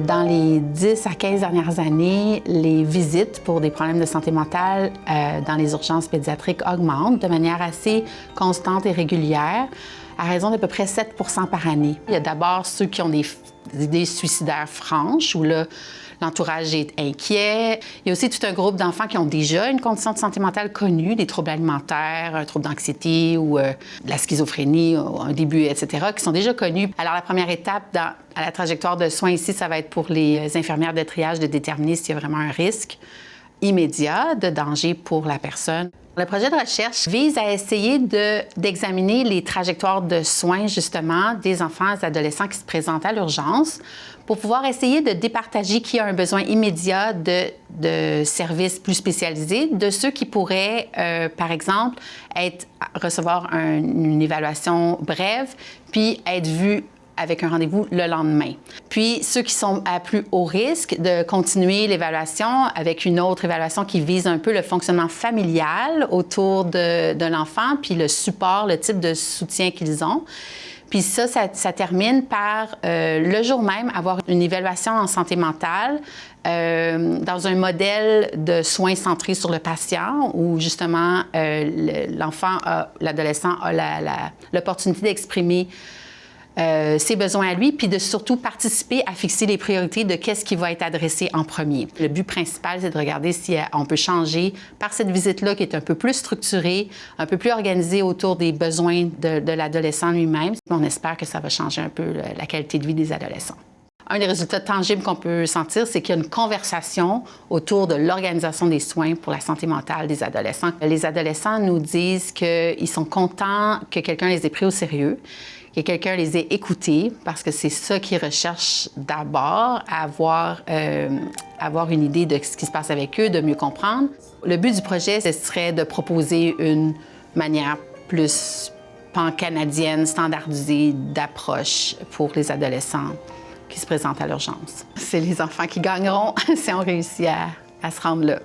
Dans les 10 à 15 dernières années, les visites pour des problèmes de santé mentale dans les urgences pédiatriques augmentent de manière assez constante et régulière, à raison d'à peu près 7 % par année. Il y a d'abord ceux qui ont des idées suicidaires franches, où là, l'entourage est inquiet. Il y a aussi tout un groupe d'enfants qui ont déjà une condition de santé mentale connue, des troubles alimentaires, un trouble d'anxiété ou de la schizophrénie, un début, etc., qui sont déjà connus. Alors, la première étape à la trajectoire de soins ici, ça va être pour les infirmières de triage de déterminer s'il y a vraiment un risque immédiat de danger pour la personne. Le projet de recherche vise à essayer d'examiner les trajectoires de soins, justement, des enfants et adolescents qui se présentent à l'urgence pour pouvoir essayer de départager qui a un besoin immédiat de services plus spécialisés de ceux qui pourraient, par exemple, recevoir une évaluation brève puis être vus avec un rendez-vous le lendemain. Puis, ceux qui sont à plus haut risque de continuer l'évaluation avec une autre évaluation qui vise un peu le fonctionnement familial autour de l'enfant, puis le support, le type de soutien qu'ils ont. Puis ça termine par, le jour même, avoir une évaluation en santé mentale dans un modèle de soins centrés sur le patient où, justement, l'adolescent a l'opportunité d'exprimer ses besoins à lui, puis de surtout participer à fixer les priorités de qu'est-ce qui va être adressé en premier. Le but principal, c'est de regarder si on peut changer par cette visite-là qui est un peu plus structurée, un peu plus organisée autour des besoins de l'adolescent lui-même. On espère que ça va changer un peu la qualité de vie des adolescents. Un des résultats tangibles qu'on peut sentir, c'est qu'il y a une conversation autour de l'organisation des soins pour la santé mentale des adolescents. Les adolescents nous disent qu'ils sont contents que quelqu'un les ait pris au sérieux, que quelqu'un les ait écoutés, parce que c'est ça qu'ils recherchent d'abord, avoir une idée de ce qui se passe avec eux, de mieux comprendre. Le but du projet, ce serait de proposer une manière plus pan-canadienne, standardisée d'approche pour les adolescents qui se présentent à l'urgence. C'est les enfants qui gagneront si on réussit à se rendre là.